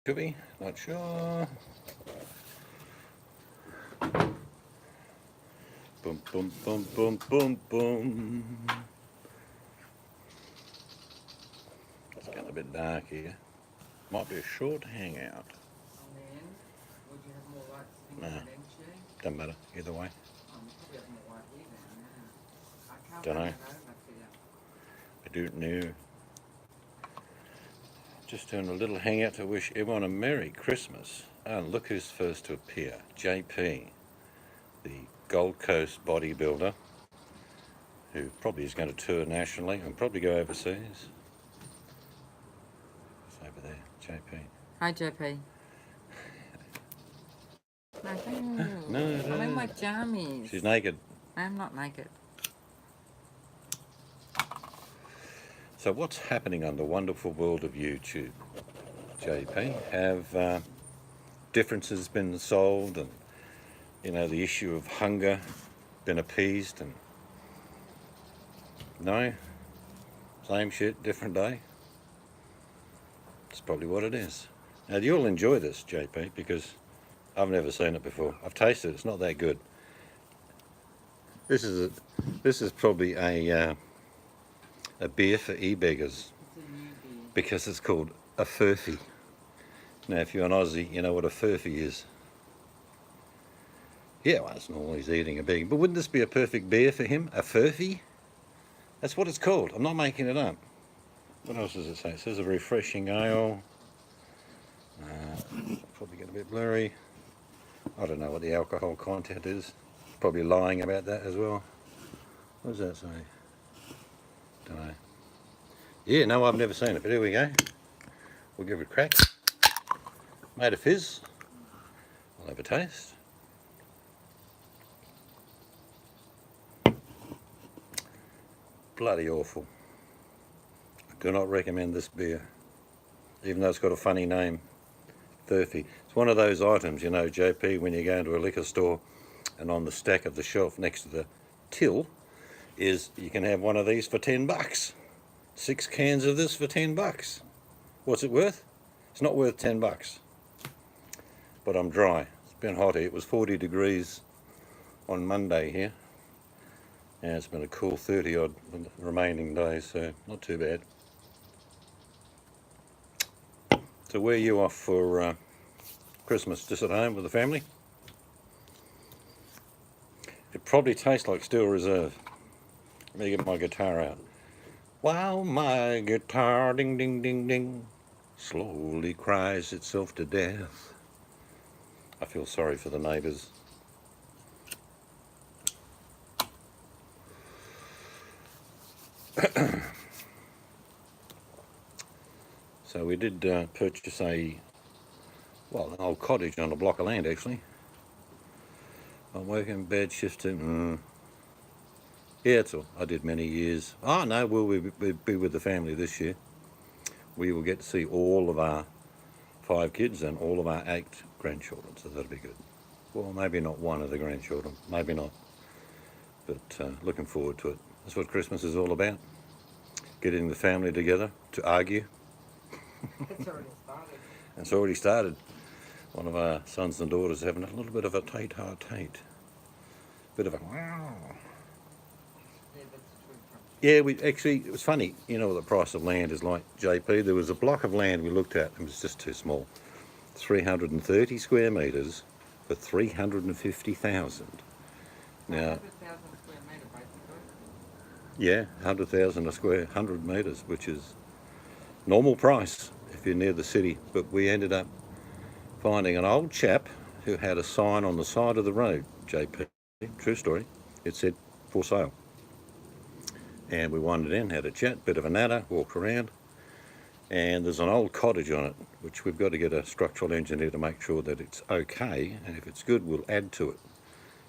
Could be, not sure. Boom, boom, boom, boom, boom, boom. It's getting a bit dark here. Might be a short hangout. On the end, would you have more light sitting No, on the bench there? doesn't matter either way. Oh, you probably have more light here now, yeah. I can't Don't run know. that over to you. I don't know. Just doing a little hangout to wish everyone a Merry Christmas. Oh, and look who's first to appear. JP, the Gold Coast bodybuilder, who probably is going to tour nationally and probably go overseas. It's over there, JP. Hi, JP. No, thank you. No, I'm in no. my jammies. She's naked. I am not naked. So what's happening on the wonderful world of YouTube, JP? Have differences been solved, and the issue of hunger been appeased? And no, same shit, different day. That's probably what it is. Now you'll enjoy this, JP, because I've never seen it before. I've tasted it. It's not that good. This is probably a beer for e-beggars, It's a new beer. because it's called a furphy. Now, if you're an Aussie, you know what a furphy is. Yeah, well, it's normal, he's eating a beer. But wouldn't this be a perfect beer for him? A furphy? That's what it's called. I'm not making it up. What else does it say? It says a refreshing ale. Probably get a bit blurry. I don't know what the alcohol content is. Probably lying about that as well. What does that say? Don't know. Yeah, no, I've never seen it, but here we go. We'll give it a crack. Made a fizz. I'll have a taste. Bloody awful. I do not recommend this beer, even though it's got a funny name, Furphy. It's one of those items, JP, when you go into a liquor store and on the stack of the shelf next to the till is you can have one of these for $10. 6 cans of this for $10. What's it worth? It's not worth $10. But I'm dry. It's been hot here. It was 40 degrees on Monday here. And it's been a cool 30 odd the remaining days, so not too bad. So where are you off for Christmas? Just at home with the family? It probably tastes like Steel Reserve. Let me get my guitar out. While my guitar, ding, ding, ding, ding, slowly cries itself to death. I feel sorry for the neighbours. So we did purchase an old cottage on a block of land, actually. I'm working bed shift to, yeah, it's all. I did many years. Oh no, we'll be with the family this year. We will get to see all of our 5 kids and all of our 8 grandchildren, so that'll be good. Well, maybe not one of the grandchildren, maybe not, but looking forward to it. That's what Christmas is all about, getting the family together to argue. It's already started. It's already started. One of our sons and daughters having a little bit of a tate-a-tate. Bit of a wow. Yeah, that's true. Yeah, it was funny, what the price of land is like, JP. There was a block of land we looked at, and it was just too small. 330 square metres for 350,000. Now, 100,000 square metre, basically. yeah, 100,000 a square, 100 metres, which is normal price if you're near the city. But we ended up finding an old chap who had a sign on the side of the road, JP, true story. It said, for sale. And we wandered in, had a chat, bit of a natter, walked around, and there's an old cottage on it, which we've got to get a structural engineer to make sure that it's okay, and if it's good, we'll add to it.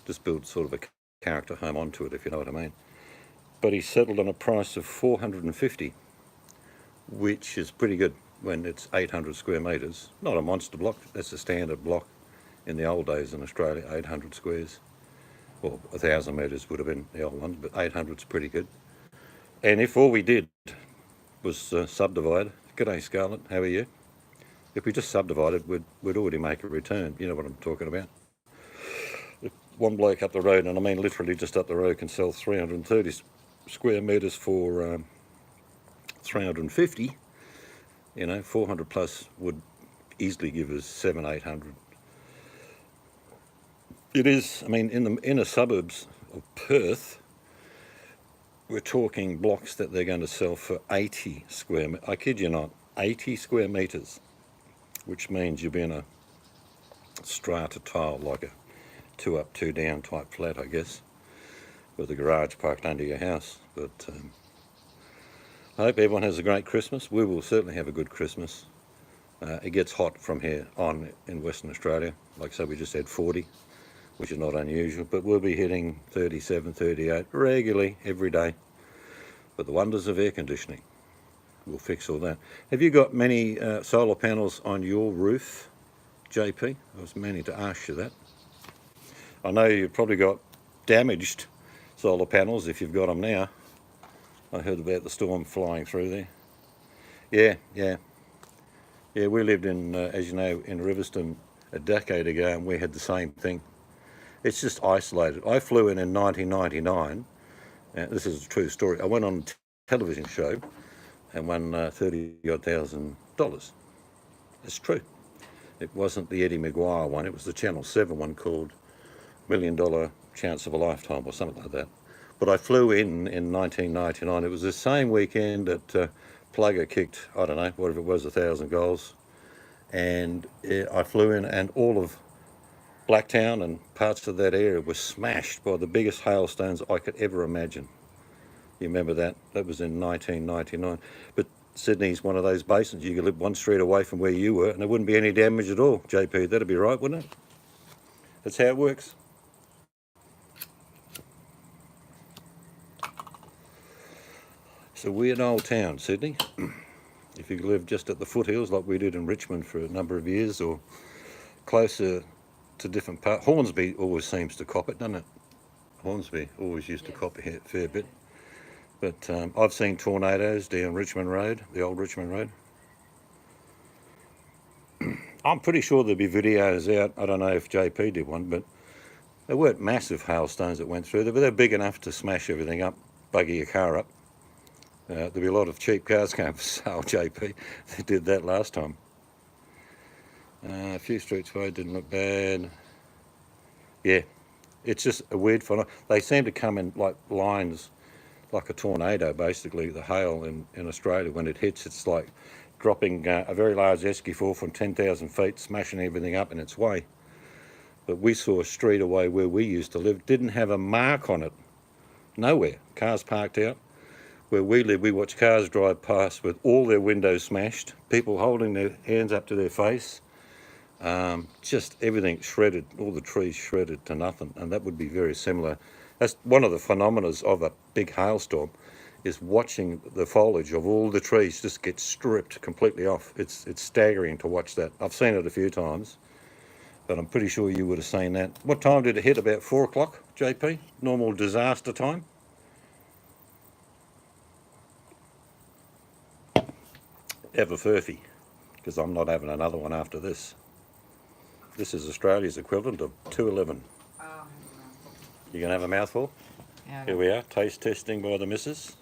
Just build sort of a character home onto it, if you know what I mean. But he settled on a price of 450, which is pretty good when it's 800 square metres. Not a monster block, that's a standard block in the old days in Australia, 800 squares. Well, 1,000 metres would have been the old ones, but 800's pretty good. And if all we did was subdivide, g'day Scarlett, how are you? If we just subdivided, we'd already make a return. You know what I'm talking about. If one bloke up the road, and I mean literally just up the road, can sell 330 square metres for 350, 400 plus would easily give us 700-800. It is, I mean, in the inner suburbs of Perth, we're talking blocks that they're going to sell for 80 square, I kid you not, 80 square metres, which means you'll be in a strata tile, like a 2 up, 2 down type flat, I guess, with a garage parked under your house. But I hope everyone has a great Christmas. We will certainly have a good Christmas. It gets hot from here on in Western Australia. Like I said, we just had 40, which is not unusual, but we'll be hitting 37, 38 regularly every day. But the wonders of air conditioning will fix all that. Have you got many solar panels on your roof, JP? I was meaning to ask you that. I know you've probably got damaged solar panels if you've got them now. I heard about the storm flying through there. Yeah, we lived in, as you know, in Riverstone a decade ago, and we had the same thing. It's just isolated. I flew in 1999, and this is a true story. I went on a television show and won $30,000. It's true. It wasn't the Eddie Maguire one, it was the Channel 7 one called $1 Million Chance of a Lifetime or something like that. But I flew in 1999. It was the same weekend that Plugger kicked, I don't know, whatever it was, 1,000 goals. And I flew in, and all of Blacktown and parts of that area were smashed by the biggest hailstones I could ever imagine. You remember that? That was in 1999. But Sydney's one of those basins. You could live one street away from where you were and there wouldn't be any damage at all. JP, that'd be right, wouldn't it? That's how it works. It's a weird old town, Sydney. If you live just at the foothills like we did in Richmond for a number of years, or closer to different parts. Hornsby always seems to cop it, doesn't it? Hornsby always used to cop a fair bit. But I've seen tornadoes down Richmond Road, the old Richmond Road. I'm pretty sure there'll be videos out. I don't know if JP did one, but they weren't massive hailstones that went through there, but they're big enough to smash everything up, buggy your car up. There'll be a lot of cheap cars going for sale, JP. They did that last time. A few streets away didn't look bad. Yeah, it's just a weird phenomenon. They seem to come in like lines, like a tornado, basically. The hail in Australia, when it hits, it's like dropping a very large esky fall from 10,000 feet, smashing everything up in its way. But we saw a street away where we used to live, didn't have a mark on it, nowhere. Cars parked out. Where we live, we watch cars drive past with all their windows smashed, people holding their hands up to their face, just everything shredded, all the trees shredded to nothing, and that would be very similar. That's one of the phenomena of a big hailstorm, is watching the foliage of all the trees just get stripped completely off. It's staggering to watch that. I've seen it a few times, but I'm pretty sure you would have seen that. What time did it hit? About 4 o'clock, JP? Normal disaster time? Have a furphy, because I'm not having another one after this. This is Australia's equivalent of 211. Oh, You gonna have a mouthful? yeah. Here we are, taste testing by the missus.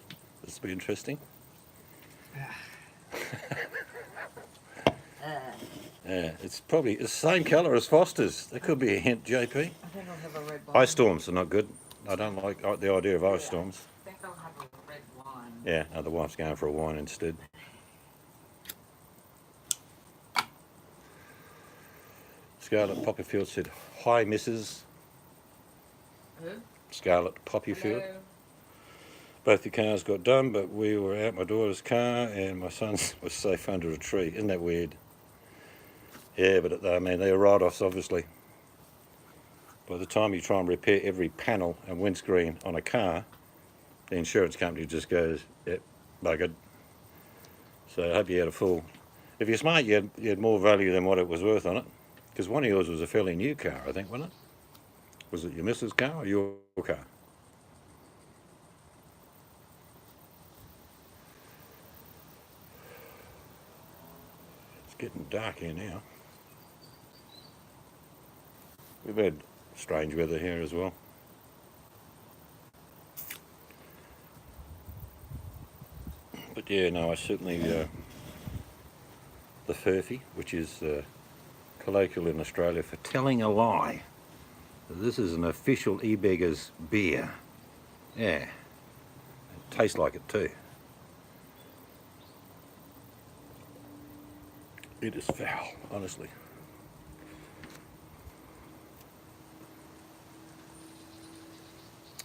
This will be interesting. Yeah, it's probably the same colour as Foster's. That could be a hint, JP. I think I'll have a red wine. Ice storms are not good. I don't like the idea of ice storms. I think I'll have a red wine. Yeah, no, the wife's going for a wine instead. Scarlett Poppyfield said, "Hi, Mrs." Who? Scarlett Poppyfield. Hello. Both the cars got done, but we were out my daughter's car and my son's was safe under a tree. Isn't that weird? Yeah, but I mean, they're write-offs, obviously. By the time you try and repair every panel and windscreen on a car, the insurance company just goes, yep, buggered. So I hope you had a full... If you're smart, you had more value than what it was worth on it. Because one of yours was a fairly new car, I think, wasn't it? Was it your missus' car or your car? Getting dark here now. We've had strange weather here as well. But yeah, no, I certainly, the furphy, which is colloquial in Australia for telling a lie. This is an official e-beggars beer. Yeah, it tastes like it too. It is foul, honestly.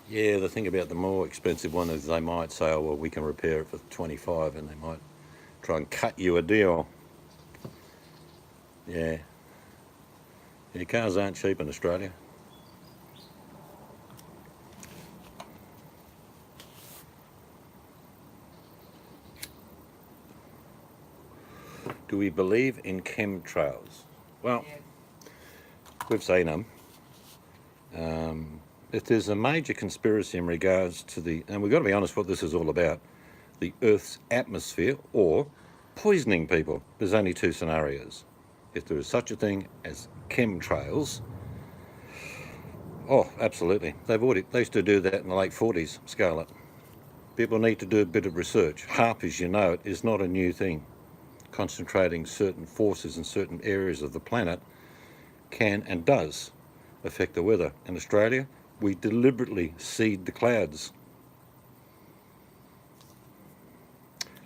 Yeah, the thing about the more expensive one is they might say, oh, well, we can repair it for 25, and they might try and cut you a deal. Yeah. Yeah, cars aren't cheap in Australia. Do we believe in chemtrails? Well, Yes. we've seen them. If there's a major conspiracy in regards to and we've got to be honest what this is all about, the Earth's atmosphere or poisoning people, there's only two scenarios. If there is such a thing as chemtrails, oh, absolutely. They used to do that in the late 40s, Scarlett. People need to do a bit of research. HAARP, as you know it, is not a new thing. Concentrating certain forces in certain areas of the planet can and does affect the weather. In Australia, we deliberately seed the clouds.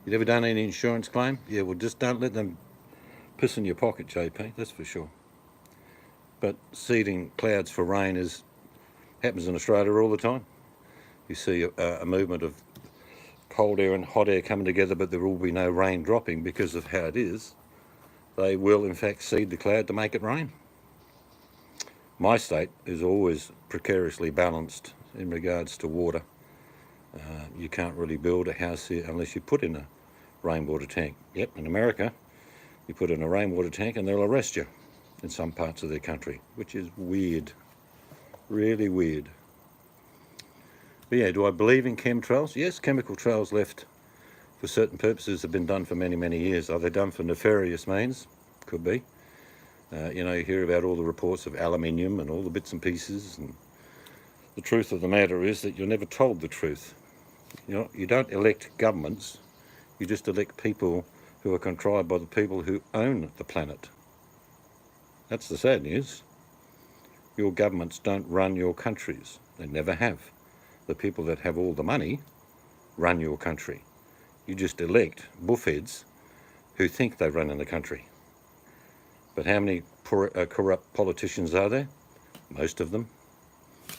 You ever done any insurance claim? Yeah, well, just don't let them piss in your pocket, JP, that's for sure. But seeding clouds for rain happens in Australia all the time. You see a movement of cold air and hot air coming together, but there will be no rain dropping because of how it is. They will, in fact, seed the cloud to make it rain. My state is always precariously balanced in regards to water. You can't really build a house here unless you put in a rainwater tank. Yep, in America, you put in a rainwater tank and they'll arrest you in some parts of their country, which is weird, really weird. But yeah, do I believe in chemtrails? Yes, chemical trails left for certain purposes have been done for many, many years. Are they done for nefarious means? Could be. You know, you hear about all the reports of aluminium and all the bits and pieces, and the truth of the matter is that you're never told the truth. You know, you don't elect governments, you just elect people who are contrived by the people who own the planet. That's the sad news. Your governments don't run your countries. They never have. The people that have all the money run your country. You just elect buffheads who think they run in the country. But how many corrupt politicians are there? Most of them.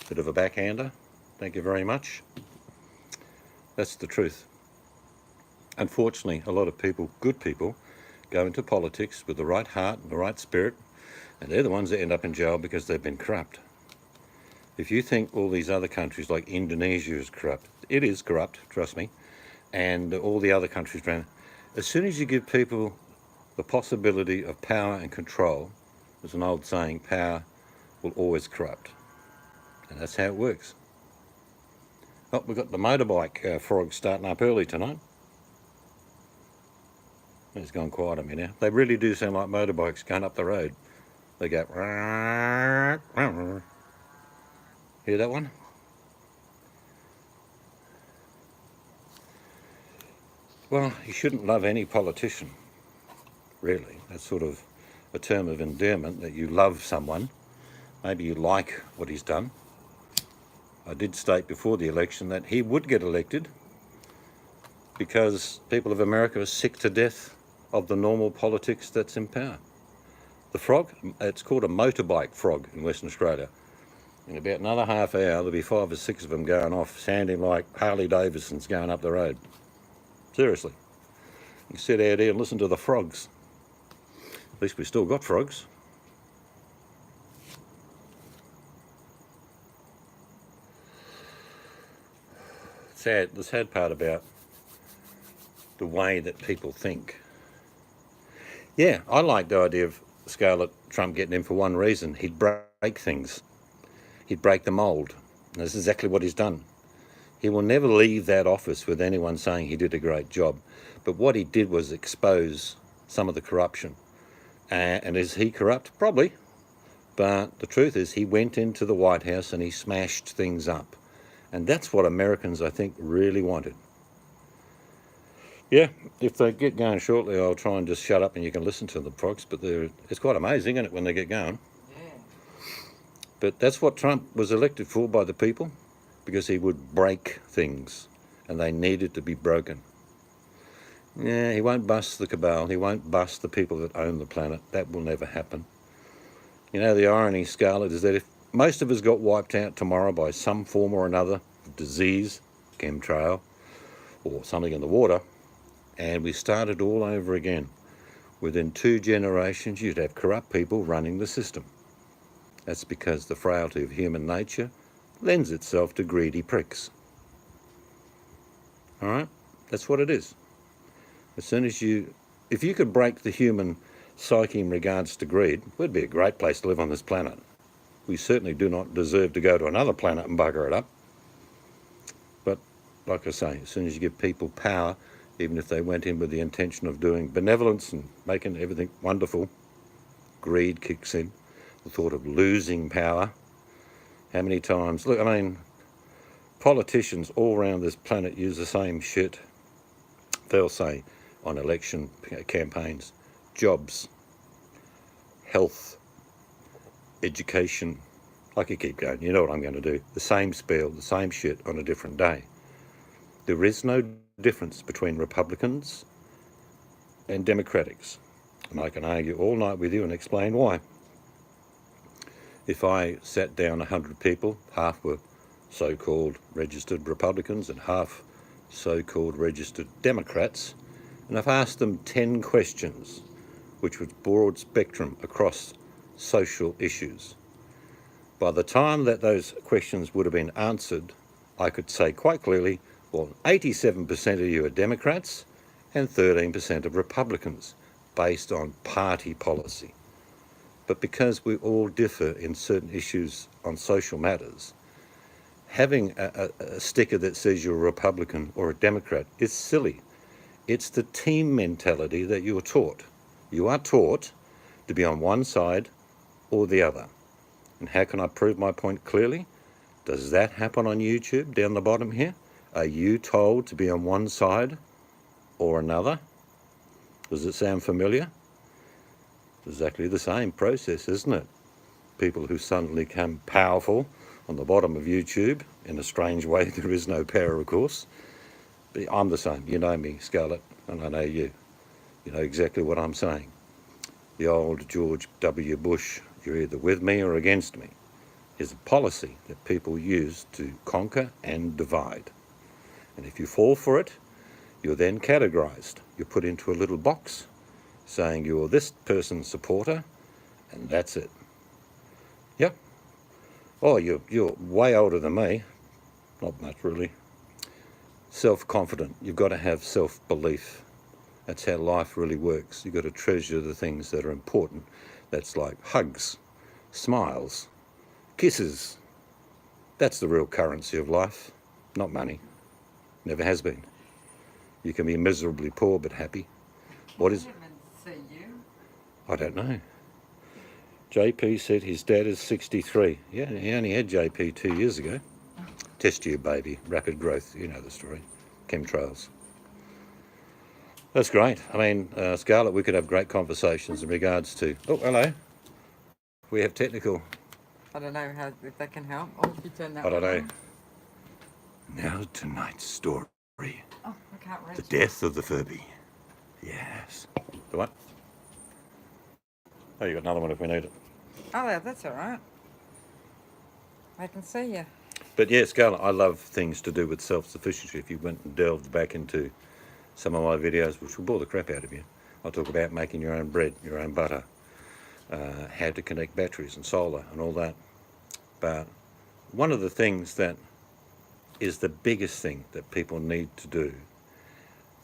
Bit of a backhander. Thank you very much. That's the truth. Unfortunately, a lot of people, good people, go into politics with the right heart and the right spirit, and they're the ones that end up in jail because they've been corrupt. If you think all these other countries like Indonesia is corrupt, it is corrupt, trust me, and all the other countries around, as soon as you give people the possibility of power and control, there's an old saying, power will always corrupt. And that's how it works. Oh, we've got the motorbike frogs starting up early tonight. It's gone quiet on me now. They really do sound like motorbikes going up the road. They go... Hear that one? Well, you shouldn't love any politician, really. That's sort of a term of endearment, that you love someone. Maybe you like what he's done. I did state before the election that he would get elected because people of America are sick to death of the normal politics that's in power. The frog, it's called a motorbike frog in Western Australia. In about another half hour, there'll be 5 or 6 of them going off, sounding like Harley Davidsons going up the road. Seriously. You sit out here and listen to the frogs. At least we still got frogs. Sad, the sad part about the way that people think. Yeah, I like the idea of Scarlett Trump getting in for one reason. He'd break things. He'd break the mould. And that's exactly what he's done. He will never leave that office with anyone saying he did a great job. But what he did was expose some of the corruption. And is he corrupt? Probably. But the truth is he went into the White House and he smashed things up. And that's what Americans, I think, really wanted. Yeah, if they get going shortly, I'll try and just shut up and you can listen to the progs. But it's quite amazing, isn't it, when they get going? Yeah. But that's what Trump was elected for by the people, because he would break things, and they needed to be broken. Yeah, he won't bust the cabal. He won't bust the people that own the planet. That will never happen. You know, the irony, Scarlett, is that if most of us got wiped out tomorrow by some form or another of disease, chemtrail, or something in the water, and we started all over again, within 2 generations you'd have corrupt people running the system. That's because the frailty of human nature lends itself to greedy pricks. All right? That's what it is. As soon as if you could break the human psyche in regards to greed, we'd be a great place to live on this planet. We certainly do not deserve to go to another planet and bugger it up. But like I say, as soon as you give people power, even if they went in with the intention of doing benevolence and making everything wonderful, greed kicks in. The thought of losing power. How many times? Look, I mean, politicians all around this planet use the same shit. They'll say on election campaigns, jobs, health, education. I could keep going. You know what I'm going to do. The same spiel, the same shit on a different day. There is no difference between Republicans and Democrats. And I can argue all night with you and explain why. If I sat down 100 people, half were so-called registered Republicans and half so-called registered Democrats, and I've asked them 10 questions, which was broad spectrum across social issues. By the time that those questions would have been answered, I could say quite clearly, well, 87% of you are Democrats and 13% of Republicans, based on party policy. But because we all differ in certain issues on social matters, having a sticker that says you're a Republican or a Democrat is silly. It's the team mentality that you're taught. You are taught to be on one side or the other. And how can I prove my point clearly? Does that happen on YouTube down the bottom here? Are you told to be on one side or another? Does it sound familiar? Exactly the same process, isn't it? People who suddenly become powerful on the bottom of YouTube, in a strange way. There is no power, of course. But I'm the same. You know me, Scarlett, and I know you. You know exactly what I'm saying. The old George W. Bush, you're either with me or against me, is a policy that people use to conquer and divide. And if you fall for it, you're then categorized. You're put into a little box saying you're this person's supporter, and that's it. Yep. Oh, you're way older than me. Not much, really. Self-confident. You've got to have self-belief. That's how life really works. You've got to treasure the things that are important. That's like hugs, smiles, kisses. That's the real currency of life, not money. Never has been. You can be miserably poor but happy. What is? Can't even see you. I don't know. JP said his dad is 63. Yeah, he only had JP 2 years ago. Test tube baby, rapid growth. You know the story. Chemtrails. That's great. I mean, Scarlett, we could have great conversations in regards to... Oh, hello. We have technical... I don't know if that can help. Oh, if you turn that I don't one know. on. Now tonight's story. Oh, I can't reach The it. death of the Furby. Yes. The what? Oh, you got another one if we need it. Oh, yeah, that's all right. I can see you. But yeah, Scarlett, I love things to do with self-sufficiency. If you went and delved back into some of my videos, which will bore the crap out of you, I'll talk about making your own bread, your own butter, how to connect batteries and solar and all that. But one of the things that is the biggest thing that people need to do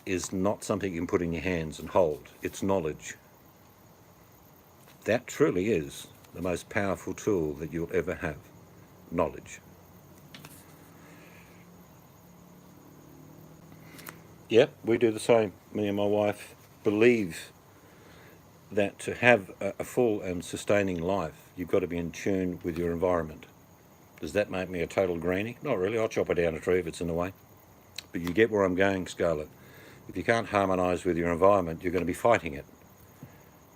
is not something you can put in your hands and hold. It's knowledge. That truly is the most powerful tool that you'll ever have. Knowledge. Yep, we do the same. Me and my wife believe that to have a full and sustaining life, you've got to be in tune with your environment. Does that make me a total greenie? Not really. I'll chop it down a tree if it's in the way. But you get where I'm going, Scarlett. If you can't harmonise with your environment, you're going to be fighting it.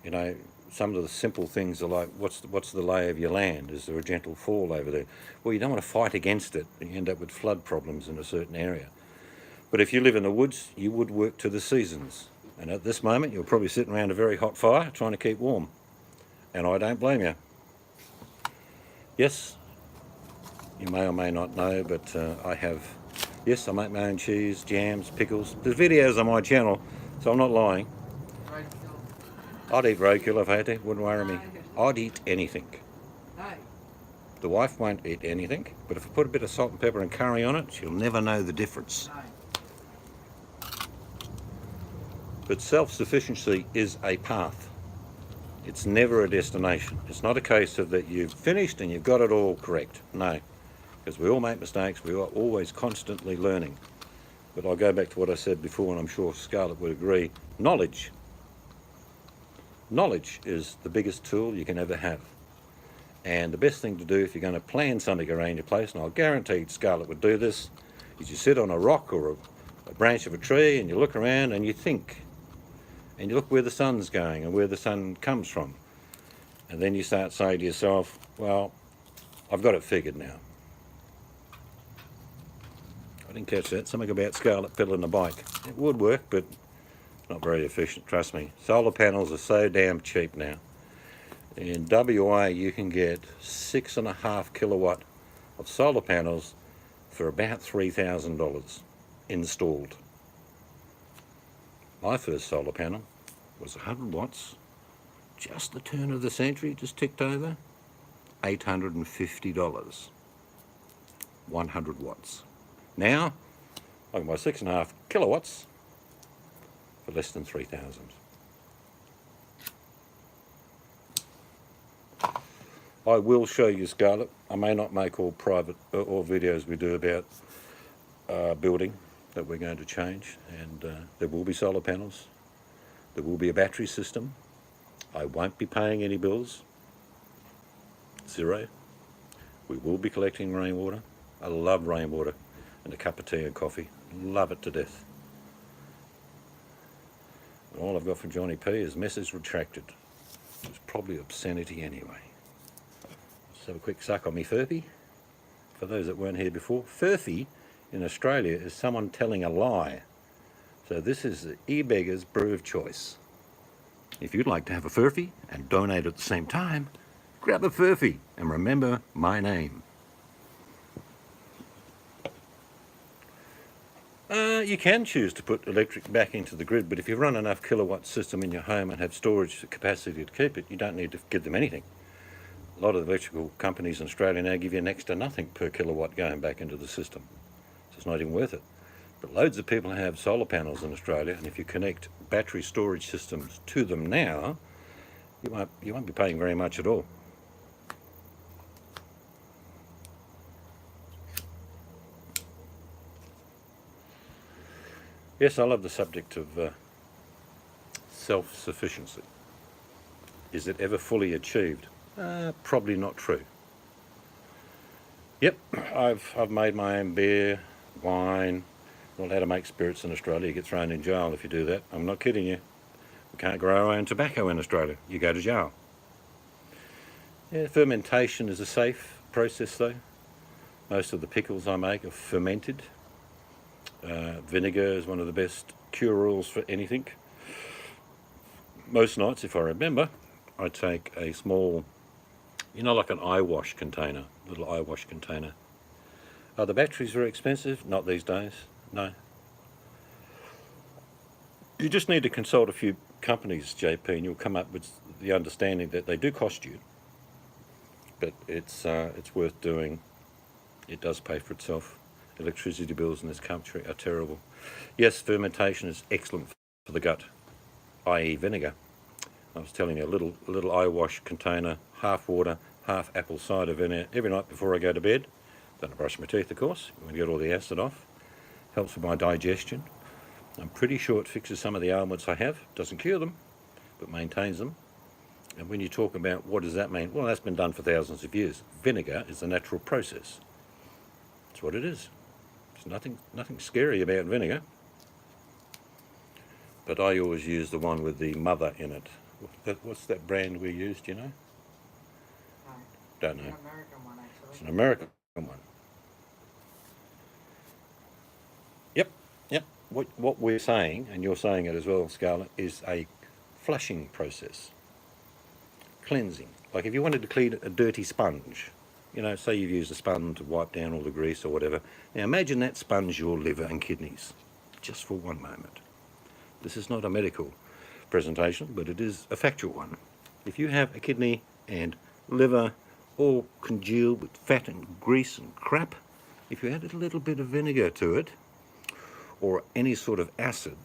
You know, some of the simple things are like, what's the lay of your land? Is there a gentle fall over there? Well, you don't want to fight against it, and you end up with flood problems in a certain area. But if you live in the woods, you would work to the seasons. And at this moment, you're probably sitting around a very hot fire trying to keep warm. And I don't blame you. Yes, you may or may not know, but I make my own cheese, jams, pickles. There's videos on my channel, so I'm not lying. I'd eat roadkill if I had to, wouldn't worry me. I'd eat anything. The wife won't eat anything, but if I put a bit of salt and pepper and curry on it, she'll never know the difference. But self-sufficiency is a path. It's never a destination. It's not a case of that you've finished and you've got it all correct. No, because we all make mistakes. We are always constantly learning. But I'll go back to what I said before, and I'm sure Scarlett would agree. Knowledge. Knowledge is the biggest tool you can ever have. And the best thing to do if you're going to plan something around your place, and I'll guarantee Scarlett would do this, is you sit on a rock or a branch of a tree and you look around and you think. And you look where the sun's going and where the sun comes from. And then you start saying to yourself, well, I've got it figured now. I didn't catch that. Something about Scarlett pedaling a bike. It would work, but not very efficient, trust me. Solar panels are so damn cheap now. In WA, you can get 6.5 kilowatt of solar panels for about $3,000 installed. My first solar panel was 100 watts, just the turn of the century, just ticked over, $850, 100 watts. Now, I can buy 6.5 kilowatts for less than 3,000. I will show you, Scarlett. I may not make all private or videos we do about building that we're going to change, and there will be solar panels. There will be a battery system. I won't be paying any bills. Zero. We will be collecting rainwater. I love rainwater and a cup of tea and coffee. Love it to death. And all I've got from Johnny P is message retracted. It's probably obscenity anyway. Let's have a quick suck on me furphy. For those that weren't here before, furphy in Australia is someone telling a lie. So this is the e-beggar's brew of choice. If you'd like to have a furphy and donate at the same time, grab a furphy and remember my name. You can choose to put electric back into the grid, but if you run enough kilowatt system in your home and have storage capacity to keep it, you don't need to give them anything. A lot of the electrical companies in Australia now give you next to nothing per kilowatt going back into the system. So it's not even worth it. But loads of people have solar panels in Australia, and if you connect battery storage systems to them now, you won't be paying very much at all. Yes, I love the subject of self-sufficiency. Is it ever fully achieved? Probably not true. Yep, I've made my own beer, wine. Not allowed to make spirits in Australia. You get thrown in jail if you do that. I'm not kidding you. We can't grow our own tobacco in Australia. You go to jail. Yeah, fermentation is a safe process though. Most of the pickles I make are fermented. Vinegar is one of the best cure-alls for anything. Most nights, if I remember, I take a small, like an eye wash container, little eye wash container. Are the batteries very expensive? Not these days, no. You just need to consult a few companies, JP, and you'll come up with the understanding that they do cost you, but it's worth doing. It does pay for itself. Electricity bills in this country are terrible. Yes, fermentation is excellent for the gut, i.e. vinegar. I was telling you, a little eye wash container, half water, half apple cider vinegar every night before I go to bed. Don't brush my teeth, of course. You want to get all the acid off. Helps with my digestion. I'm pretty sure it fixes some of the ailments I have. Doesn't cure them, but maintains them. And when you talk about what does that mean, well, that's been done for thousands of years. Vinegar is a natural process. That's what it is. There's nothing scary about vinegar. But I always use the one with the mother in it. What's that brand we use, do you know? No, Don't the know. American one actually. It's an American one. Yep. What we're saying, and you're saying it as well, Scarlett, is a flushing process. Cleansing. Like if you wanted to clean a dirty sponge, say you've used a sponge to wipe down all the grease or whatever. Now imagine that sponge your liver and kidneys, just for one moment. This is not a medical presentation, but it is a factual one. If you have a kidney and liver all congealed with fat and grease and crap, if you added a little bit of vinegar to it, or any sort of acid,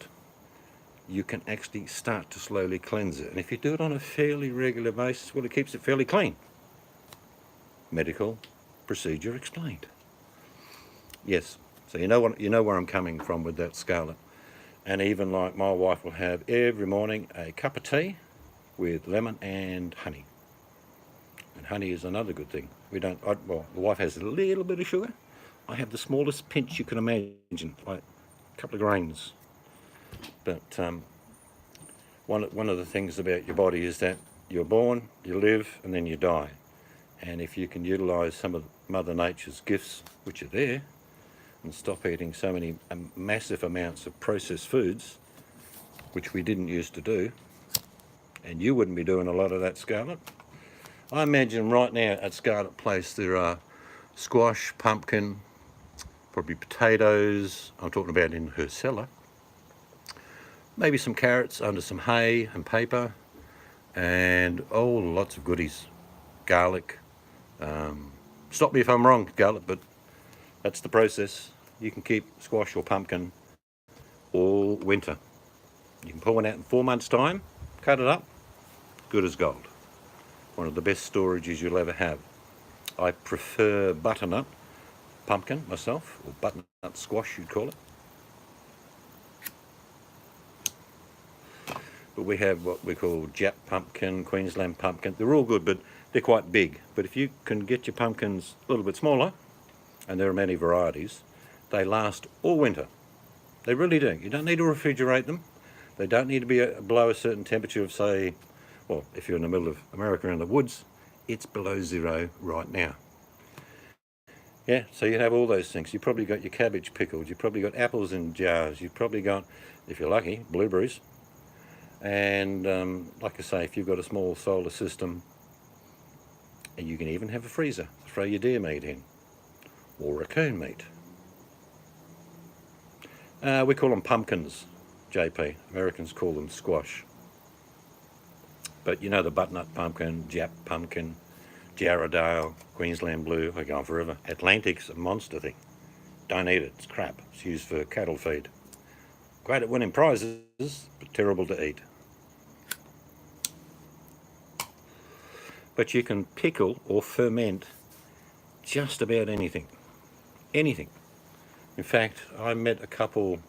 you can actually start to slowly cleanse it. And if you do it on a fairly regular basis, well, it keeps it fairly clean. Medical procedure explained. Yes, so you know where I'm coming from with that, Scarlett. And even like my wife will have every morning a cup of tea with lemon and honey. And honey is another good thing. The wife has a little bit of sugar. I have the smallest pinch you can imagine, like a couple of grains. But one of the things about your body is that you're born, you live, and then you die. And if you can utilise some of Mother Nature's gifts, which are there, and stop eating so many massive amounts of processed foods, which we didn't used to do, and you wouldn't be doing a lot of that, Scarlett. I imagine right now at Scarlett Place there are squash, pumpkin, probably potatoes, I'm talking about in her cellar, maybe some carrots under some hay and paper, and lots of goodies, garlic. Stop me if I'm wrong, Scarlett, but that's the process. You can keep squash or pumpkin all winter. You can pull one out in 4 months' time, cut it up, good as gold. One of the best storages you'll ever have. I prefer butternut pumpkin myself, or butternut squash you'd call it. But we have what we call Jap pumpkin, Queensland pumpkin. They're all good, but they're quite big. But if you can get your pumpkins a little bit smaller, and there are many varieties, they last all winter. They really do. You don't need to refrigerate them. They don't need to be below a certain temperature of, say, well, if you're in the middle of America in the woods, it's below zero right now. Yeah, so you have all those things. You've probably got your cabbage pickled. You've probably got apples in jars. You've probably got, if you're lucky, blueberries. And like I say, if you've got a small solar system, and you can even have a freezer, throw your deer meat in, or raccoon meat. We call them pumpkins, JP. Americans call them squash. But you know the butternut pumpkin, Jap pumpkin, Jarrahdale, Queensland blue, I go on forever. Atlantic's a monster thing. Don't eat it, it's crap. It's used for cattle feed. Great at winning prizes, but terrible to eat. But you can pickle or ferment just about anything. Anything. In fact, I met a couple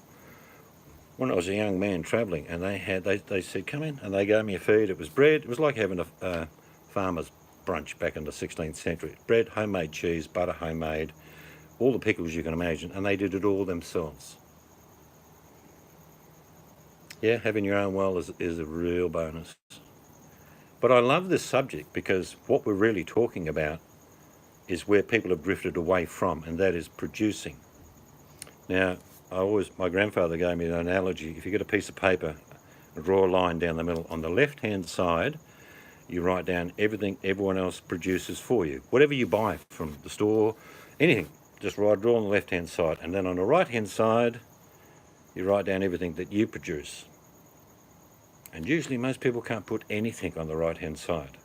when I was a young man travelling, and they said, come in, and they gave me a feed. It was bread. It was like having a farmer's brunch back in the 16th century. Bread, homemade cheese, butter homemade, all the pickles you can imagine, and they did it all themselves. Yeah, having your own well is a real bonus. But I love this subject because what we're really talking about is where people have drifted away from, and that is producing. Now, my grandfather gave me an analogy. If you get a piece of paper and draw a line down the middle, on the left-hand side, you write down everything everyone else produces for you. Whatever you buy from the store, anything, just draw on the left-hand side. And then on the right-hand side, you write down everything that you produce. And usually most people can't put anything on the right-hand side.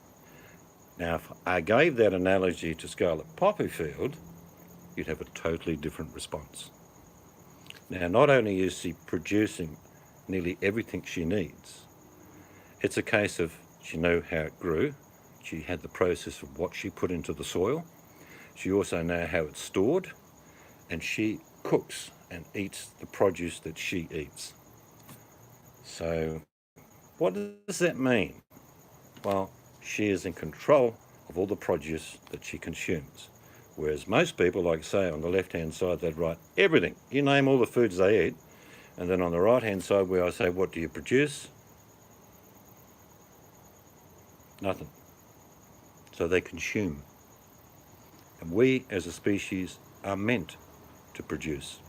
Now, if I gave that analogy to Scarlett Poppyfield, you'd have a totally different response. Now, not only is she producing nearly everything she needs, it's a case of she knew how it grew, she had the process of what she put into the soil, she also knows how it's stored, and she cooks and eats the produce that she eats. So What does that mean? Well, she is in control of all the produce that she consumes. Whereas most people, like say on the left-hand side, they'd write everything. You name all the foods they eat. And then on the right-hand side where I say, what do you produce? Nothing. So they consume. And we as a species are meant to produce.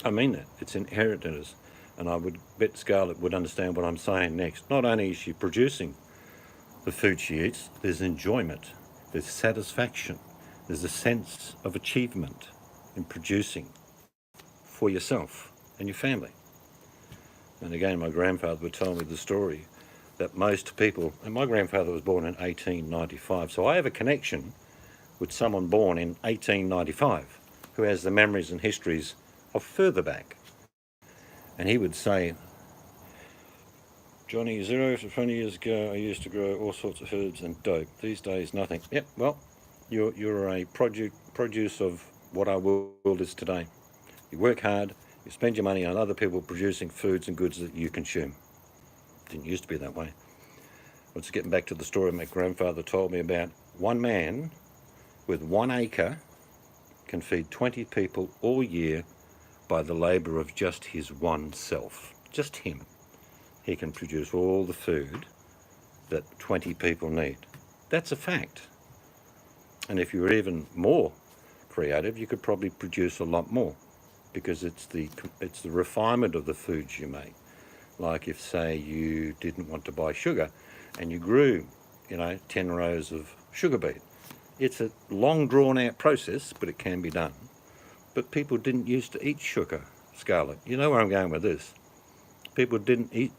I mean that. It's inherent in us. And I would bet Scarlett would understand what I'm saying next. Not only is she producing the food she eats, there's enjoyment, there's satisfaction, there's a sense of achievement in producing for yourself and your family. And again, my grandfather would tell me the story that most people, and my grandfather was born in 1895, so I have a connection with someone born in 1895 who has the memories and histories of further back. And he would say, Johnny, 0 to 20 years ago, I used to grow all sorts of herbs and dope. These days, nothing. Yep, well, you're a produce of what our world is today. You work hard, you spend your money on other people producing foods and goods that you consume. Didn't used to be that way. It's getting back to the story my grandfather told me about. One man with 1 acre can feed 20 people all year by the labour of just his one self. Just him. He can produce all the food that 20 people need. That's a fact. And if you were even more creative, you could probably produce a lot more, because it's the refinement of the foods you make. Like if, say, you didn't want to buy sugar and you grew, 10 rows of sugar beet. It's a long drawn out process, but it can be done. But people didn't used to eat sugar, Scarlett. You know where I'm going with this. People didn't eat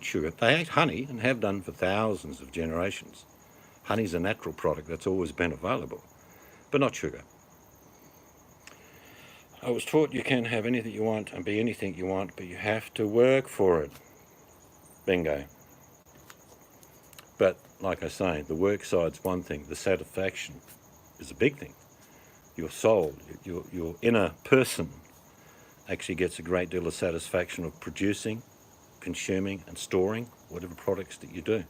sugar. They ate honey and have done for thousands of generations. Honey's a natural product that's always been available, but not sugar. I was taught you can have anything you want and be anything you want, but you have to work for it. Bingo. But like I say, the work side's one thing, the satisfaction is a big thing. Your soul, your inner person actually gets a great deal of satisfaction of producing, consuming and storing whatever products that you do.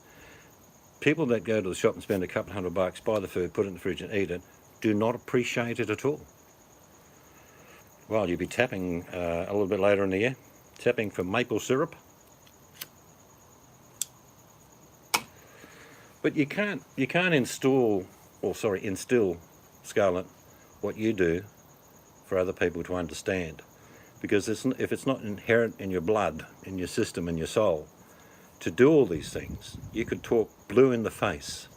People that go to the shop and spend a couple $100, buy the food, put it in the fridge and eat it, do not appreciate it at all. Well, you'll be tapping a little bit later in the year, tapping for maple syrup. But you can't instill, Scarlett, what you do for other people to understand. Because if it's not inherent in your blood, in your system, in your soul, to do all these things, you could talk blue in the face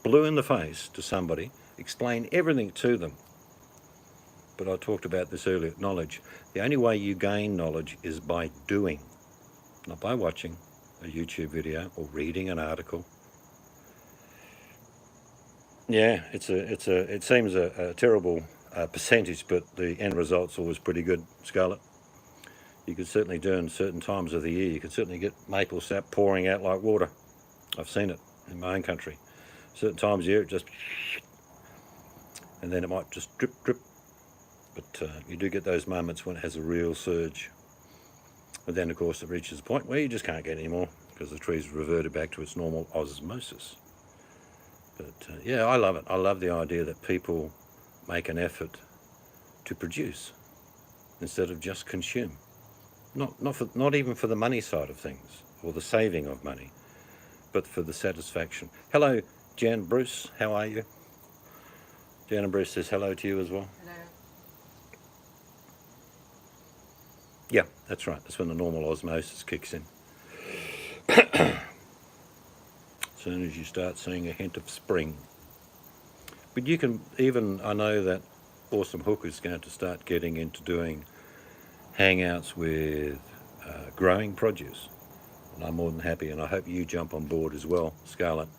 to somebody, explain everything to them. But I talked about this earlier, knowledge. The only way you gain knowledge is by doing, not by watching a YouTube video or reading an article. Yeah, it seems a terrible percentage, but the end result's always pretty good, Scarlett. You could certainly do in certain times of the year, you could certainly get maple sap pouring out like water. I've seen it in my own country. Certain times of the year it just, and then it might just drip, drip. But you do get those moments when it has a real surge. But then, of course, it reaches a point where you just can't get any more because the tree's reverted back to its normal osmosis. But yeah, I love it. I love the idea that people make an effort to produce instead of just consume. Not even for the money side of things or the saving of money, but for the satisfaction. Hello, Jan Bruce. How are you? Jan and Bruce says hello to you as well. Hello. Yeah, that's right. That's when the normal osmosis kicks in. As soon as you start seeing a hint of spring. But you can even, I know that Awesome Hook is going to start getting into doing hangouts with growing produce. And I'm more than happy, and I hope you jump on board as well, Scarlett.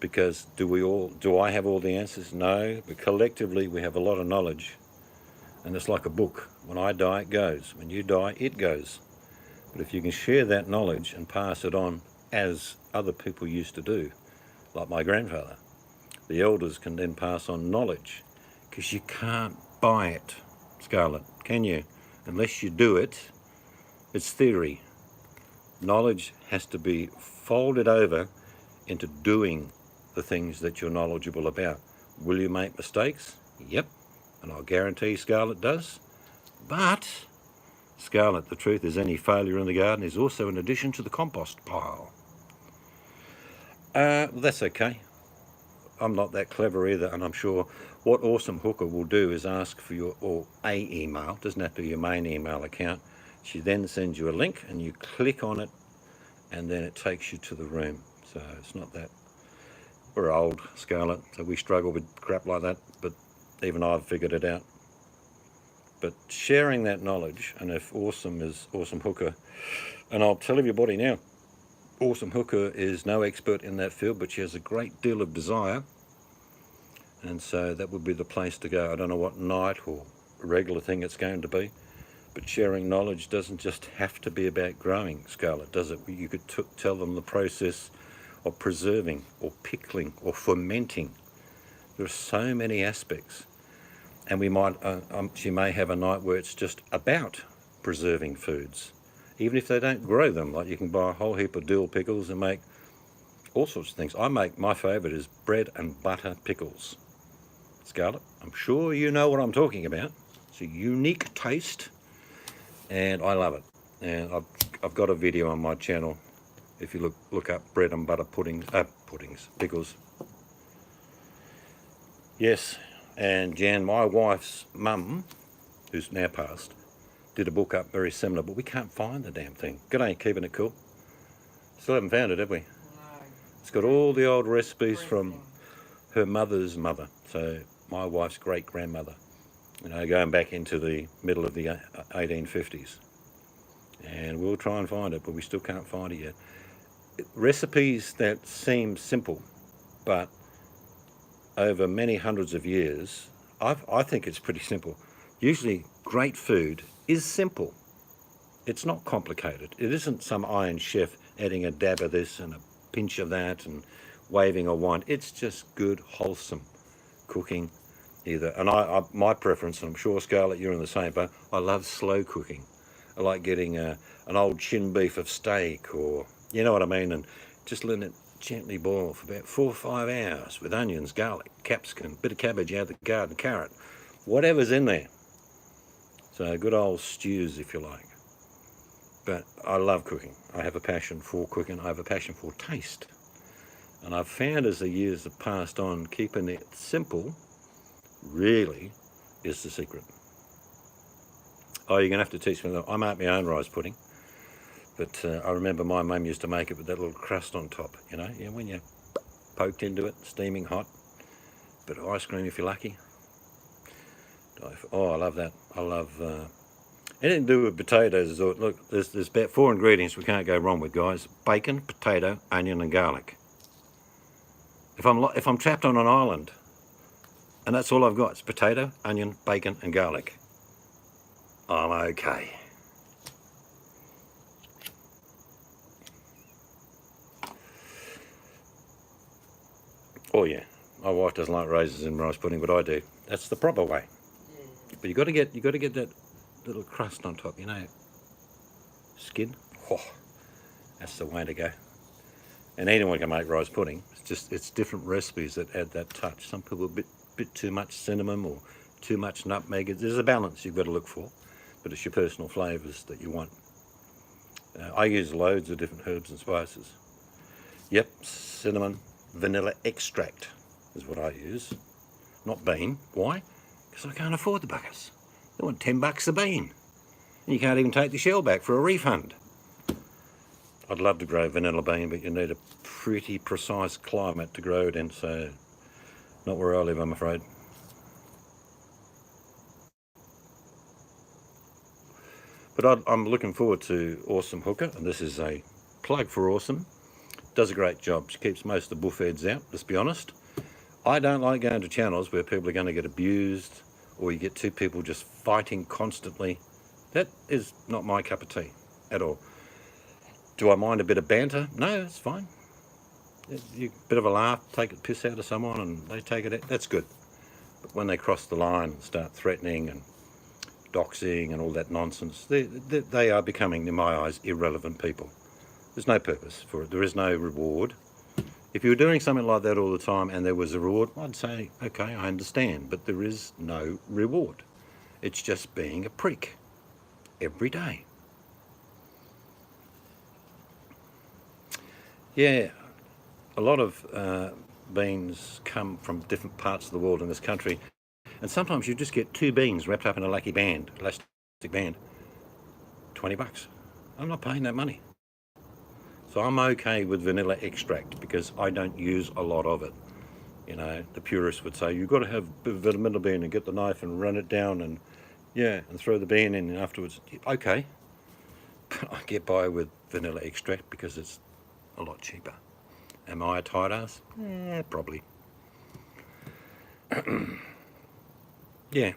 Because do I have all the answers? No, but collectively we have a lot of knowledge. And it's like a book. When I die, it goes. When you die, it goes. But if you can share that knowledge and pass it on as other people used to do, like my grandfather, the elders can then pass on knowledge, because you can't buy it, Scarlett, can you? Unless you do it, it's theory. Knowledge has to be folded over into doing the things that you're knowledgeable about. Will you make mistakes? Yep, and I'll guarantee Scarlett does. But, Scarlett, the truth is any failure in the garden is also an addition to the compost pile. Well, that's okay. I'm not that clever either, and I'm sure what Awesome Hooker will do is ask for your a email. Doesn't have to be your main email account. She then sends you a link and you click on it and then it takes you to the room. So it's not that. We're old, Scarlett, so we struggle with crap like that, but even I've figured it out. But sharing that knowledge, and if Awesome is Awesome Hooker, and I'll tell everybody now, Awesome Hooker is no expert in that field, but she has a great deal of desire, and so that would be the place to go. I don't know what night or regular thing it's going to be, but sharing knowledge doesn't just have to be about growing, Scarlett, does it? You could tell them the process of preserving or pickling or fermenting. There are so many aspects, and we might she may have a night where it's just about preserving foods, even if they don't grow them. Like you can buy a whole heap of dill pickles and make all sorts of things. My favourite is bread and butter pickles. Scarlett, I'm sure you know what I'm talking about. It's a unique taste, and I love it. And I've got a video on my channel. If you look up bread and butter pickles. Yes, and Jan, my wife's mum, who's now passed, did a book up very similar, but we can't find the damn thing. G'day, keeping it cool. Still haven't found it, have we? No. It's got all the old recipes from her mother's mother, so my wife's great-grandmother, going back into the middle of the 1850s. And we'll try and find it, but we still can't find it yet. Recipes that seem simple, but over many hundreds of years, I think it's pretty simple. Usually great food is simple. It's not complicated. It isn't some iron chef adding a dab of this and a pinch of that and waving a wand. It's just good, wholesome cooking either. And my preference, and I'm sure Scarlett, you're in the same boat, I love slow cooking. I like getting an old chin beef of steak, or you know what I mean, and just letting it gently boil for about 4 or 5 hours with onions, garlic, capsicum, bit of cabbage out of the garden, carrot, whatever's in there. So good old stews, if you like. But I love cooking. I have a passion for cooking. I have a passion for taste. And I've found as the years have passed on, keeping it simple really is the secret. Oh, you're going to have to teach me that. I make my own rice pudding. But I remember my mum used to make it with that little crust on top, when you poked into it, steaming hot. Bit of ice cream if you're lucky. Oh, I love that. I love anything to do with potatoes. Look, there's about 4 ingredients we can't go wrong with, guys. Bacon, potato, onion, and garlic. If I'm trapped on an island, and that's all I've got, it's potato, onion, bacon, and garlic, I'm okay. Oh yeah, my wife doesn't like raisins in rice pudding, but I do. That's the proper way. Yeah. But you got to get that little crust on top, skin. Oh, that's the way to go. And anyone can make rice pudding. It's different recipes that add that touch. Some people a bit too much cinnamon or too much nutmeg. There's a balance you've got to look for, but it's your personal flavours that you want. I use loads of different herbs and spices. Yep, cinnamon. Vanilla extract is what I use, not bean. Why? Because I can't afford the buggers. They want $10 a bean, and you can't even take the shell back for a refund. I'd love to grow vanilla bean, but you need a pretty precise climate to grow it in, so not where I live, I'm afraid. But I'm looking forward to Awesome Hooker, and this is a plug for Awesome. Does a great job. She keeps most of the buffheads out, let's be honest. I don't like going to channels where people are going to get abused, or you get 2 people just fighting constantly. That is not my cup of tea at all. Do I mind a bit of banter? No, it's fine. A bit of a laugh, take a piss out of someone and they take it out, that's good. But when they cross the line and start threatening and doxing and all that nonsense, they are becoming, in my eyes, irrelevant people. There's no purpose for it. There is no reward. If you were doing something like that all the time and there was a reward, I'd say, okay, I understand, but there is no reward. It's just being a prick every day. Yeah, a lot of beans come from different parts of the world in this country, and sometimes you just get 2 beans wrapped up in a lucky band, elastic band, $20. I'm not paying that money. So I'm okay with vanilla extract because I don't use a lot of it. You know, the purists would say, you've got to have vanilla bean and get the knife and run it down and, yeah, and throw the bean in afterwards. Okay, but I get by with vanilla extract because it's a lot cheaper. Am I a tight ass? Probably. Yeah.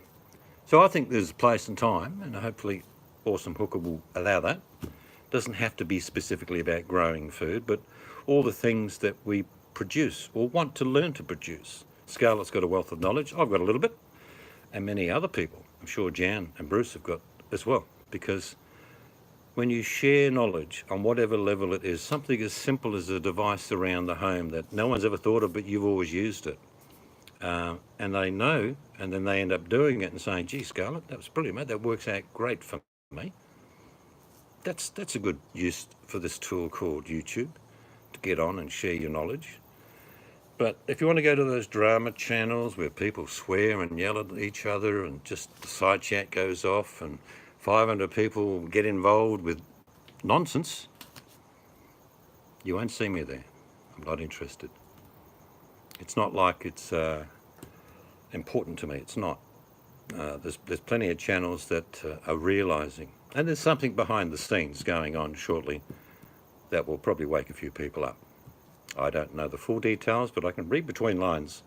So I think there's a place and time, and hopefully Awesome Hooker will allow that. Doesn't have to be specifically about growing food, but all the things that we produce or want to learn to produce. Scarlett's got a wealth of knowledge. I've got a little bit, and many other people. I'm sure Jan and Bruce have got as well, because when you share knowledge on whatever level it is, something as simple as a device around the home that no one's ever thought of, but you've always used it, and they know, and then they end up doing it and saying, gee, Scarlett, that was brilliant, mate. That works out great for me. That's a good use for this tool called YouTube, to get on and share your knowledge. But if you want to go to those drama channels where people swear and yell at each other and just the side chat goes off and 500 people get involved with nonsense, you won't see me there. I'm not interested. It's not like it's important to me. It's not. There's plenty of channels that are realising, and there's something behind the scenes going on shortly that will probably wake a few people up. I don't know the full details, but I can read between lines.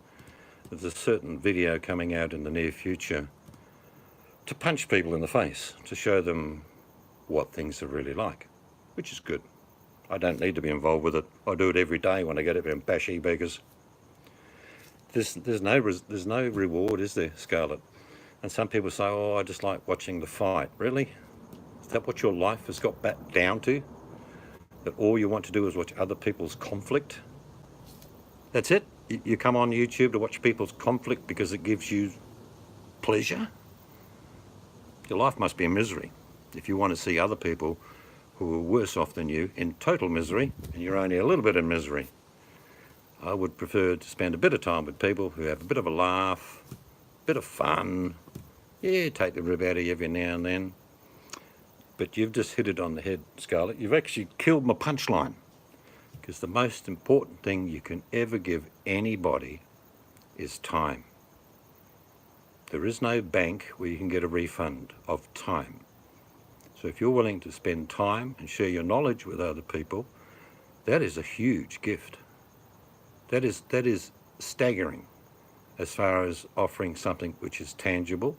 There's a certain video coming out in the near future to punch people in the face, to show them what things are really like, which is good. I don't need to be involved with it. I do it every day when I get up and bash e-beggars. There's no reward, is there, Scarlett? And some people say, oh, I just like watching the fight. Really? Is that what your life has got back down to? That all you want to do is watch other people's conflict? That's it? You come on YouTube to watch people's conflict because it gives you pleasure? Your life must be a misery if you want to see other people who are worse off than you in total misery, and you're only a little bit in misery. I would prefer to spend a bit of time with people who have a bit of a laugh, a bit of fun. Yeah, take the rib out of you every now and then. But you've just hit it on the head, Scarlett. You've actually killed my punchline. Because the most important thing you can ever give anybody is time. There is no bank where you can get a refund of time. So if you're willing to spend time and share your knowledge with other people, that is a huge gift. That is staggering as far as offering something which is tangible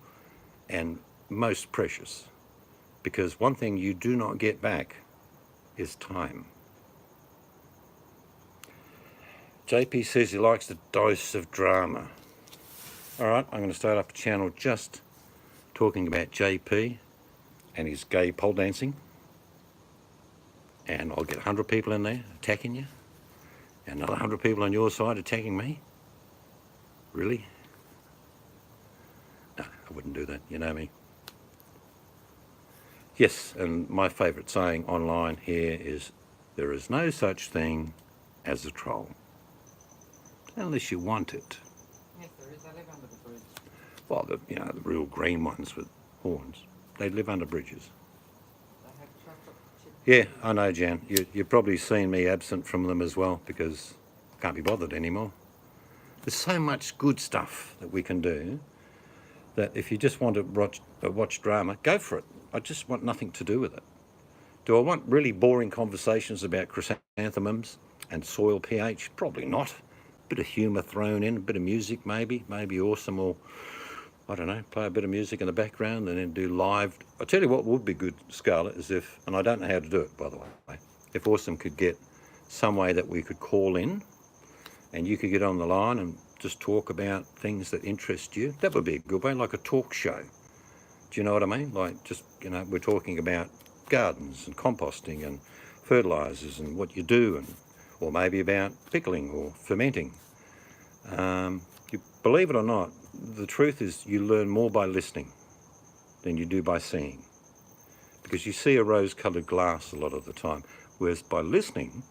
and most precious. Because one thing you do not get back is time. JP says he likes the dose of drama. All right, I'm going to start up a channel just talking about JP and his gay pole dancing. And I'll get 100 people in there attacking you. And another 100 people on your side attacking me. Really? No, I wouldn't do that. You know me. Yes, and my favourite saying online here is, there is no such thing as a troll. Unless you want it. Yes, there is. I live under the bridge. Well, the real green ones with horns, they live under bridges. They have chocolate chip. Yeah, I know, Jan. You've probably seen me absent from them as well because I can't be bothered anymore. There's so much good stuff that we can do that if you just want to watch drama, go for it. I just want nothing to do with it. Do I want really boring conversations about chrysanthemums and soil pH? Probably not. Bit of humour thrown in, a bit of music maybe Awesome will, I don't know, play a bit of music in the background and then do live. I'll tell you what would be good, Scarlett, is if, and I don't know how to do it, by the way, if Awesome could get some way that we could call in and you could get on the line and just talk about things that interest you. That would be a good way, like a talk show. Do you know what I mean? Like just, we're talking about gardens and composting and fertilisers and what you do, or maybe about pickling or fermenting. You believe it or not, the truth is you learn more by listening than you do by seeing, because you see a rose-coloured glass a lot of the time, whereas by listening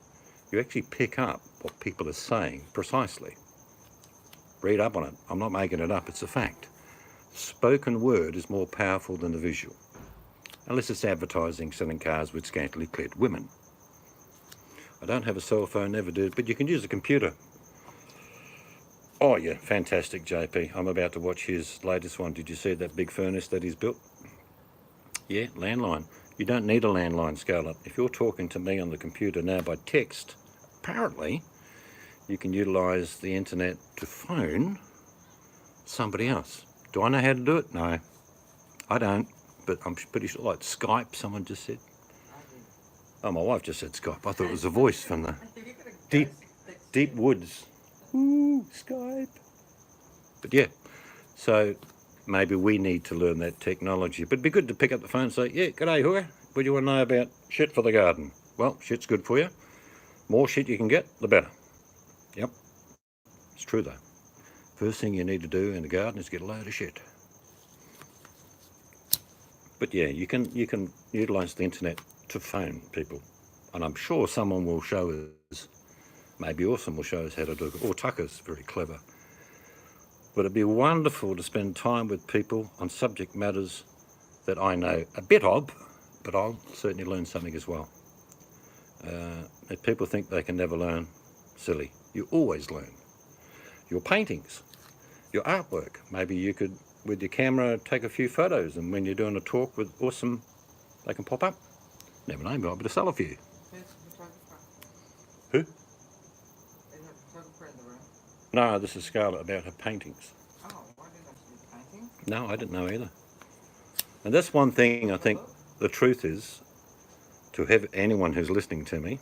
you actually pick up what people are saying precisely. Read up on it. I'm not making it up, it's a fact. Spoken word is more powerful than the visual, unless it's advertising selling cars with scantily clad women. I don't have a cell phone, never did, but you can use a computer. Oh yeah, fantastic, JP. I'm about to watch his latest one. Did you see that big furnace that he's built? Yeah, landline. You don't need a landline, Scarlett. If you're talking to me on the computer now by text, apparently you can utilise the internet to phone somebody else. Do I know how to do it? No, I don't, but I'm pretty sure, like Skype, someone just said. Oh, my wife just said Skype. I thought it was a voice from the deep woods. Ooh, Skype. But yeah, so maybe we need to learn that technology. But it'd be good to pick up the phone and say, yeah, g'day, hooker. What do you want to know about shit for the garden? Well, shit's good for you. More shit you can get, the better. Yep, it's true though. First thing you need to do in the garden is get a load of shit. But yeah, you can utilise the internet to phone people. And I'm sure someone will show us, maybe Awesome will show us how to do it, or Tucker's very clever. But it'd be wonderful to spend time with people on subject matters that I know a bit of, but I'll certainly learn something as well. If people think they can never learn, silly. You always learn. Your paintings, your artwork. Maybe you could, with your camera, take a few photos, and when you're doing a talk with Awesome, they can pop up. Never know, might be to sell a few. Who? No, this is Scarlett about her paintings. Oh, I didn't actually painting. No, I didn't know either. And that's one thing I think the truth is, to have anyone who's listening to me,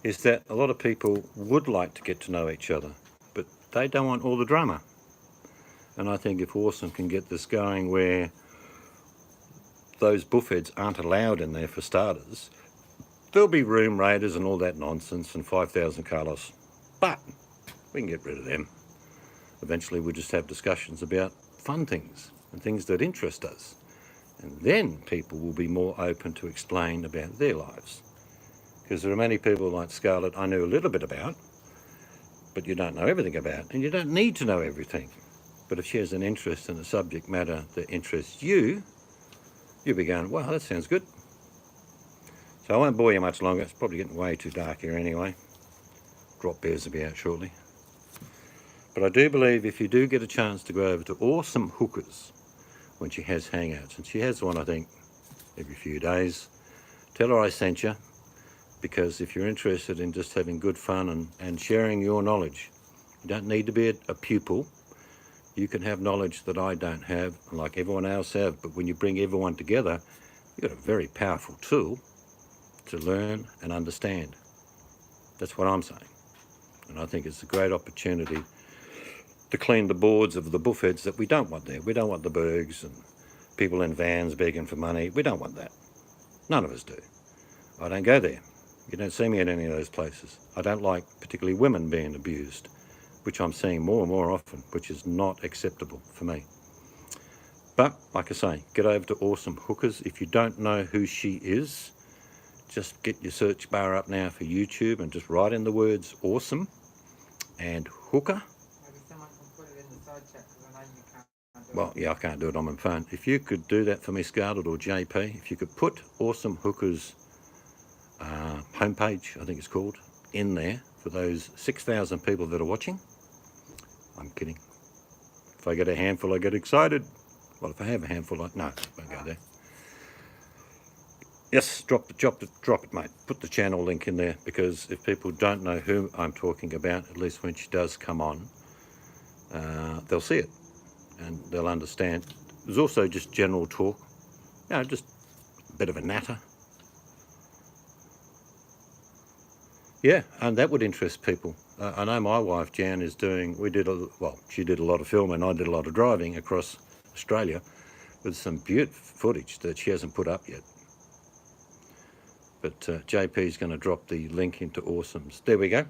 is that a lot of people would like to get to know each other, but they don't want all the drama. And I think if Awesome can get this going where those buffheads aren't allowed in there for starters, there'll be room raiders and all that nonsense and 5,000 Carlos. But we can get rid of them. Eventually we'll just have discussions about fun things and things that interest us. And then people will be more open to explain about their lives. Because there are many people like Scarlett I knew a little bit about, but you don't know everything about, and you don't need to know everything. But if she has an interest in a subject matter that interests you, you'll be going, wow, that sounds good. So I won't bore you much longer. It's probably getting way too dark here anyway. Drop bears will be out shortly. But I do believe if you do get a chance to go over to Awesome Hookers when she has hangouts, and she has one I think every few days, tell her I sent you, because if you're interested in just having good fun and sharing your knowledge, you don't need to be a pupil. You can have knowledge that I don't have, like everyone else have, but when you bring everyone together, you've got a very powerful tool to learn and understand. That's what I'm saying. And I think it's a great opportunity to clean the boards of the buffheads that we don't want there. We don't want the Bergs and people in vans begging for money. We don't want that. None of us do. I don't go there. You don't see me at any of those places. I don't like particularly women being abused, which I'm seeing more and more often, which is not acceptable for me. But, like I say, get over to Awesome Hookers. If you don't know who she is, just get your search bar up now for YouTube and just write in the words awesome and hooker. Maybe someone can put it in the side chat, because I know you can't do Well, yeah, I can't do it on my phone. If you could do that for me, Scarlett or JP, if you could put Awesome Hookers homepage, I think it's called, in there for those 6,000 people that are watching. I'm kidding. If I get a handful, I get excited. Well, if I have a handful, no, I won't go there. Yes, drop it, mate. Put the channel link in there, because if people don't know who I'm talking about, at least when she does come on, they'll see it and they'll understand. There's also just general talk, just a bit of a natter. Yeah, and that would interest people. I know my wife Jan is doing, she did a lot of filming, I did a lot of driving across Australia with some beautiful footage that she hasn't put up yet. But JP's going to drop the link into Awesome's. There we go.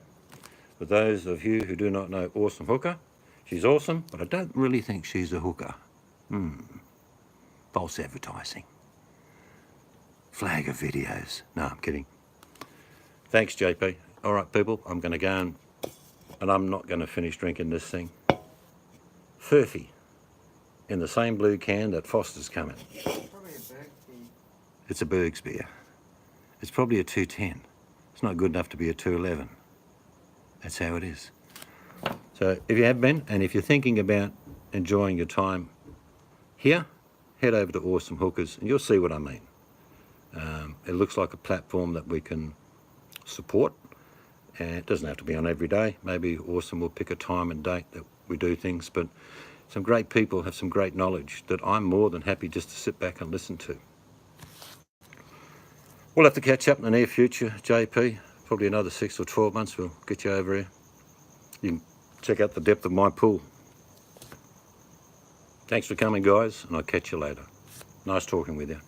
For those of you who do not know Awesome Hooker, she's awesome, but I don't really think she's a hooker. False advertising. Flag of videos. No, I'm kidding. Thanks, JP. All right, people, I'm going to go and I'm not going to finish drinking this thing. Furphy, in the same blue can that Foster's come in. Probably a Berkey. It's a Berg's beer. It's probably a 210. It's not good enough to be a 211. That's how it is. So if you have been, and if you're thinking about enjoying your time here, head over to Awesome Hookers and you'll see what I mean. It looks like a platform that we can support, and it doesn't have to be on every day. Maybe Awesome will pick a time and date that we do things, but some great people have some great knowledge that I'm more than happy just to sit back and listen to. We'll have to catch up in the near future, JP. Probably another 6 or 12 months we'll get you over here. You can check out the depth of my pool. Thanks for coming, guys, and I'll catch you later. Nice talking with you.